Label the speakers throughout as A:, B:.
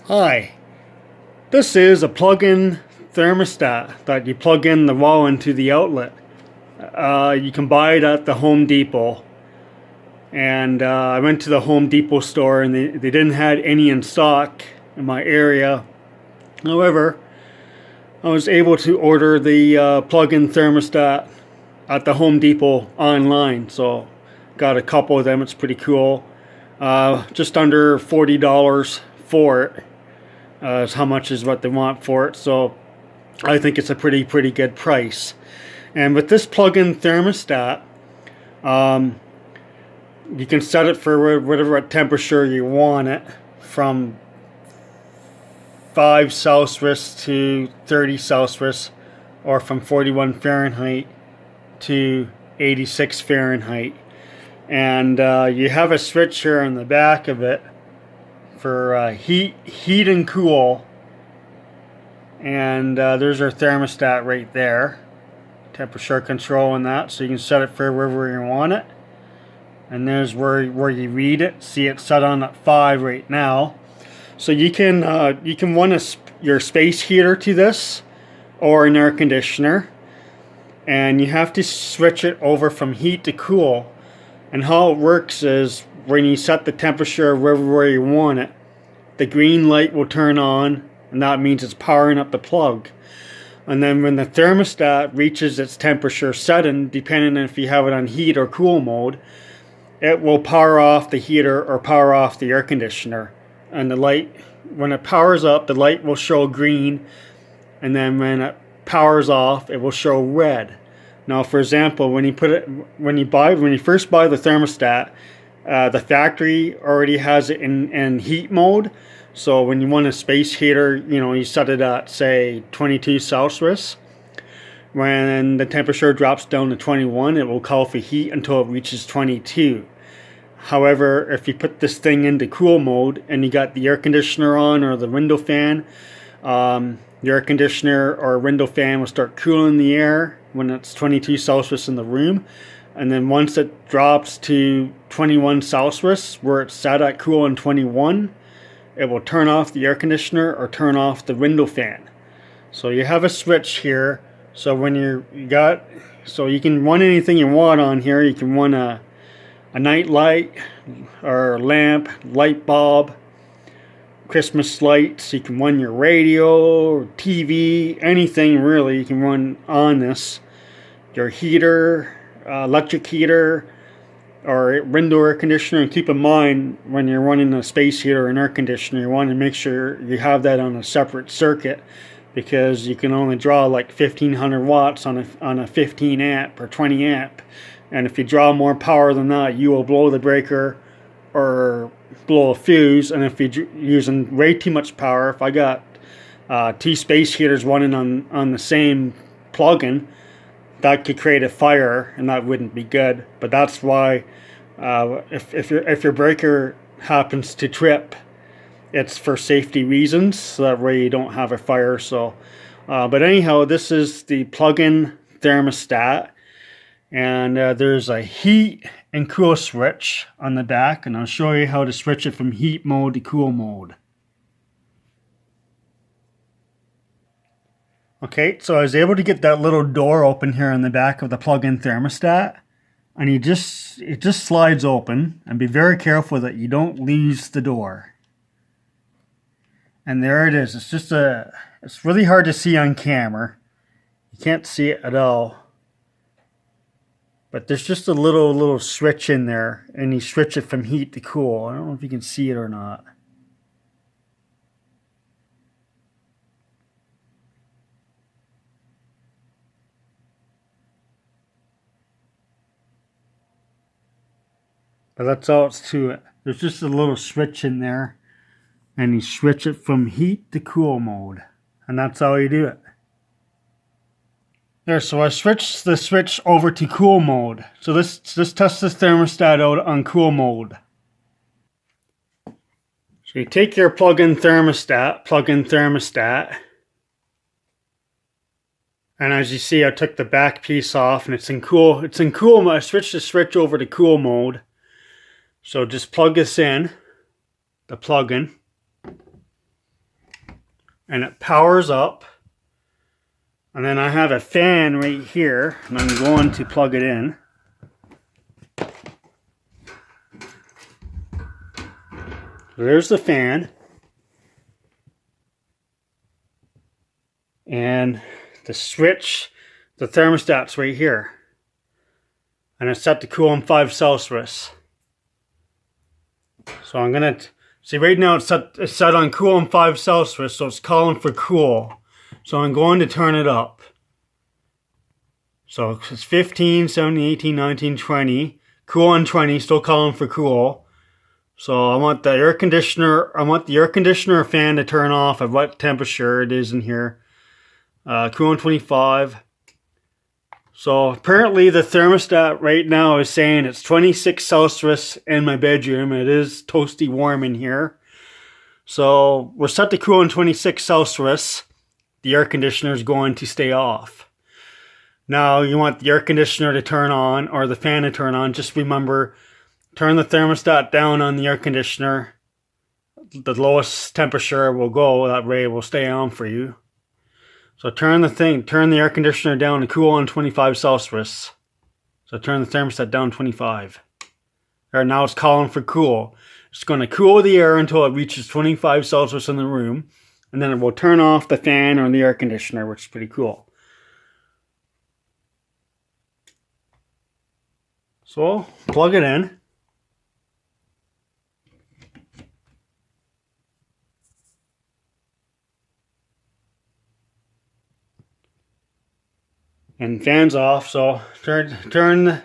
A: Hi, this is a plug-in thermostat that you plug in the wall into the outlet. You can buy it at the Home Depot. And I went to the Home Depot store and they didn't have any in stock in my area. However, I was able to order the plug-in thermostat at the Home Depot online. So got a couple of them. It's pretty cool. Just under $40 for it. Is how much is what they want for it. So I think it's a pretty good price. And with this plug-in thermostat, you can set it for whatever temperature you want it, from 5 Celsius to 30 Celsius, or from 41 Fahrenheit to 86 Fahrenheit. And you have a switch here on the back of it for heat and cool. And there's our thermostat right there. Temperature control on that, so you can set it for wherever you want it. And there's where you read it. See, it's set on at 5 right now. So you can run your space heater to this, or an air conditioner, and you have to switch it over from heat to cool. And how it works is, when you set the temperature wherever you want it, the green light will turn on, and that means it's powering up the plug. And then when the thermostat reaches its temperature setting, depending on if you have it on heat or cool mode, it will power off the heater or power off the air conditioner. And the light, when it powers up, the light will show green, and then when it powers off, it will show red. Now, for example, when you first buy the thermostat, the factory already has it in heat mode. So when you want a space heater, you set it at, say, 22 Celsius. When the temperature drops down to 21, it will call for heat until it reaches 22. However, if you put this thing into cool mode and you got the air conditioner on or the window fan, the air conditioner or window fan will start cooling the air when it's 22 Celsius in the room. And then once it drops to 21 Celsius, where it's set at cool and 21, it will turn off the air conditioner or turn off the window fan. So you have a switch here. So when so you can run anything you want on here. You can run a night light or lamp, light bulb, Christmas lights. You can run your radio or TV, anything really you can run on this. Your heater, electric heater, or window air conditioner. And keep in mind, when you're running a space heater or an air conditioner, you want to make sure you have that on a separate circuit, because you can only draw like 1500 watts on a 15 amp or 20 amp. And if you draw more power than that, you will blow the breaker or blow a fuse. And if you're using way too much power, if I got 2 space heaters running on the same plug-in, that could create a fire, and that wouldn't be good. But that's why if your breaker happens to trip, it's for safety reasons, so that way you don't have a fire. So but anyhow, this is the plug-in thermostat, and there's a heat and cool switch on the back, and I'll show you how to switch it from heat mode to cool mode. Okay, so I was able to get that little door open here on the back of the plug-in thermostat, and it just slides open. And be very careful that you don't lose the door. And there it is. It's really hard to see on camera. You can't see it at all. But there's just a little switch in there, and you switch it from heat to cool. I don't know if you can see it or not. But that's all it's to it. There's just a little switch in there, and you switch it from heat to cool mode. And that's how you do it. There, so I switched the switch over to cool mode. So let's test this thermostat out on cool mode. So you take your plug-in thermostat, and as you see, I took the back piece off, and it's in cool mode. I switched the switch over to cool mode. So just plug this in, the plug-in. and it powers up. And then I have a fan right here, and I'm going to plug it in. There's the fan. And the switch, the thermostat's right here. And it's set to cool on 5 Celsius. So I'm gonna see right now it's set on cool on 5 Celsius, so it's calling for cool. So I'm going to turn it up. So it's 15, 17, 18, 19, 20. Cool on 20, still calling for cool. So I want the air conditioner fan to turn off at what temperature it is in here. Cool on 25. So apparently the thermostat right now is saying it's 26 Celsius in my bedroom. It is toasty warm in here. So we're set to cool on 26 Celsius. The air conditioner is going to stay off. Now you want the air conditioner to turn on or the fan to turn on. Just remember, turn the thermostat down on the air conditioner. The lowest temperature will go. That way it will stay on for you. So turn the air conditioner down to cool on 25 Celsius. So turn the thermostat down 25. Right now it's calling for cool. It's going to cool the air until it reaches 25 Celsius in the room. And then it will turn off the fan or the air conditioner, which is pretty cool. So plug it in. And fan's off, so turn the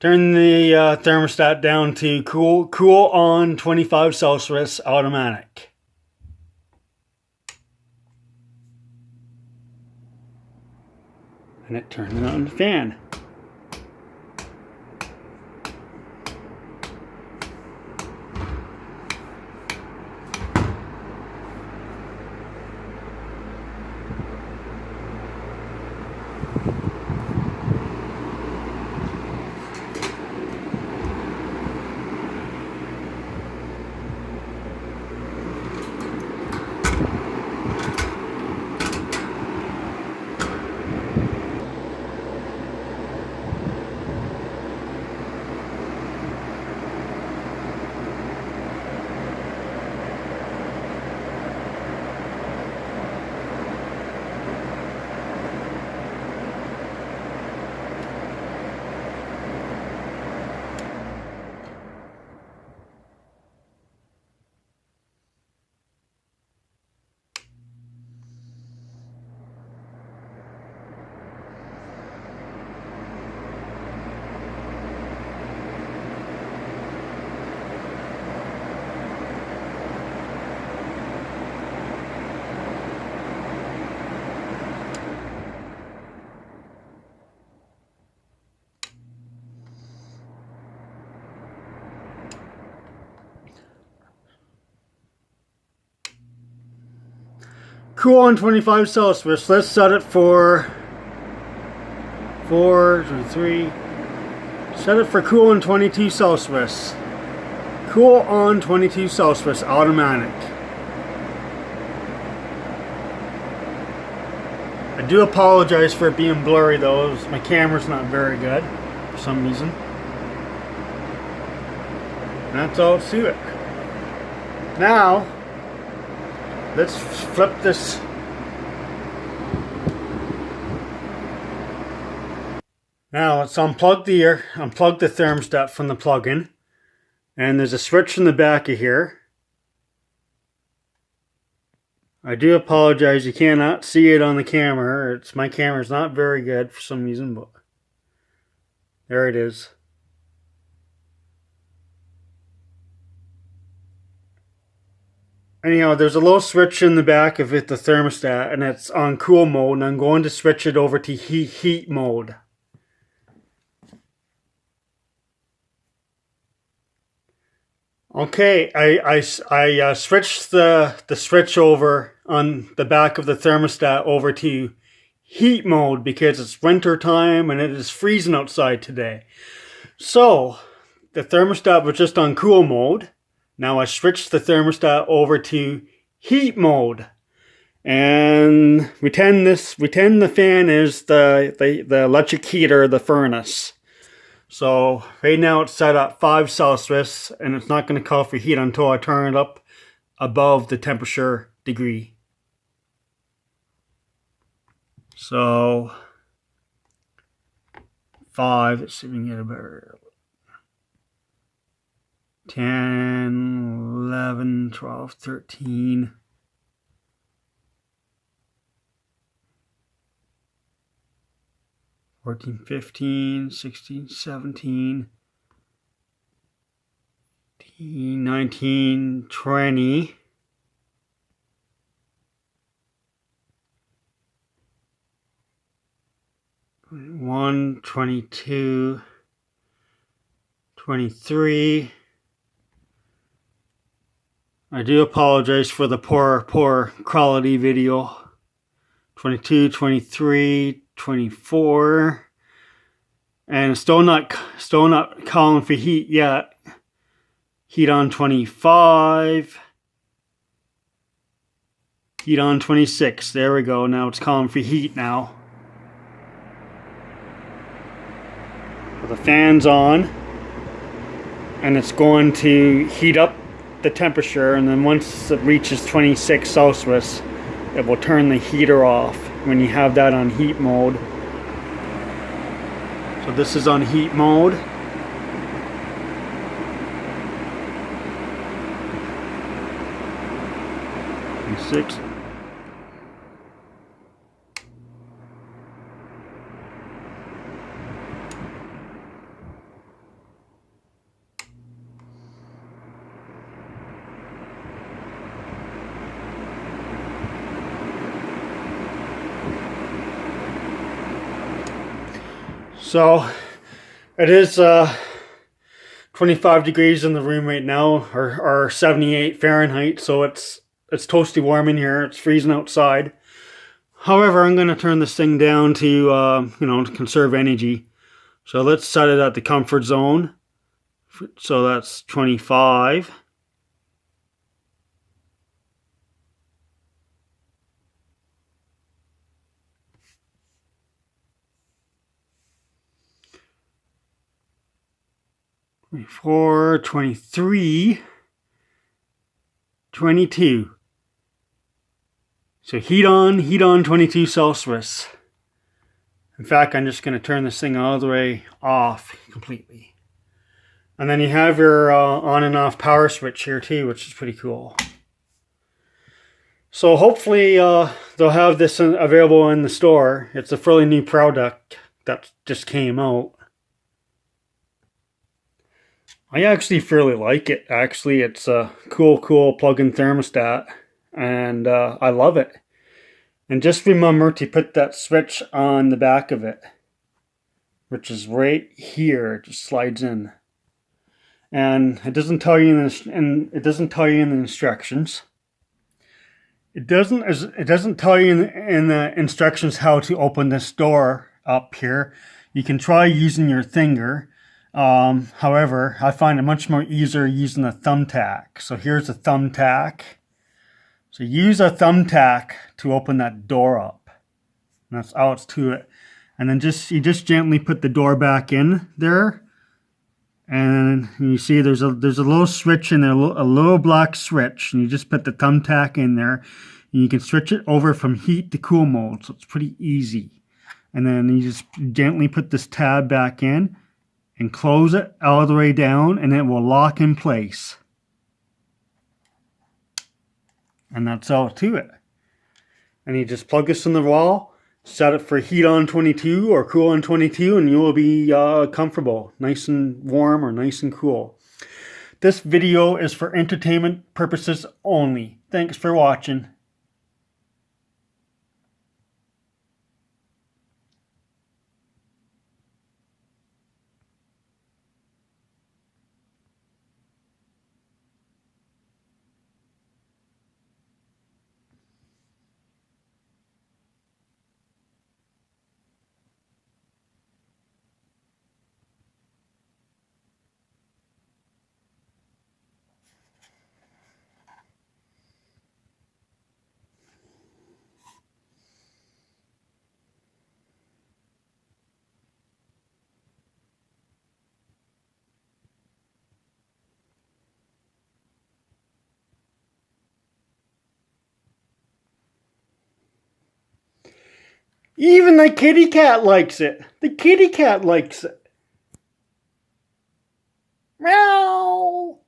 A: thermostat down to cool on 25 Celsius automatic. And it turned on the fan. Cool on 25 Celsius. Let's set it for 3. Set it for cool on 22 Celsius. Cool on 22 Celsius automatic. I do apologize for it being blurry though. My camera's not very good for some reason. And that's all to it. Now let's flip this. Now let's unplug the thermostat from the plug-in. And there's a switch in the back of here. I do apologize, you cannot see it on the camera. My camera's not very good for some reason, but there it is. Anyhow, there's a little switch in the back of it, the thermostat, and it's on cool mode, and I'm going to switch it over to heat mode. Okay, I switched the switch over on the back of the thermostat over to heat mode because it's winter time and it is freezing outside today. So the thermostat was just on cool mode. Now I switched the thermostat over to heat mode. And pretend the fan is the electric heater, the furnace. So right now it's set at 5 Celsius, and it's not going to call for heat until I turn it up above the temperature degree. So 5, let's see if we can get a better. 10, 11, 12, 13. 14, 15, 16, 17, 18, 19, 20. 21, 22, 23. I do apologize for the poor quality video. 22, 23, 24. And still not calling for heat yet. Heat on 25. Heat on 26. There we go. Now it's calling for heat now. The fan's on, and it's going to heat up the temperature, and then once it reaches 26 Celsius, it will turn the heater off when you have that on heat mode. So this is on heat mode. And 6. So it is 25 degrees in the room right now, or 78 Fahrenheit. So it's toasty warm in here. It's freezing outside. However, I'm going to turn this thing down to to conserve energy. So let's set it at the comfort zone. So that's 25. 24, 23, 22. So heat on 22 Celsius. In fact, I'm just going to turn this thing all the way off completely. And then you have your on and off power switch here too, which is pretty cool. So hopefully they'll have this available in the store. It's a fairly new product that just came out. I actually fairly like it. Actually, it's a cool plug-in thermostat, and I love it. And just remember to put that switch on the back of it, which is right here. It just slides in, and it doesn't tell you in the instructions. It doesn't tell you in the instructions how to open this door up here. You can try using your finger. However, I find it much more easier using a thumbtack. So here's a thumbtack. So use a thumbtack to open that door up. And that's all it's to it. And then you just gently put the door back in there. And you see there's a little switch in there, a little black switch. And you just put the thumbtack in there. And you can switch it over from heat to cool mode. So it's pretty easy. And then you just gently put this tab back in and close it all the way down, and it will lock in place. And that's all to it. And you just plug this in the wall, set it for heat on 22 or cool on 22, and you will be comfortable, nice and warm or nice and cool. This video is for entertainment purposes only. Thanks for watching. Even the kitty cat likes it. The kitty cat likes it. Meow.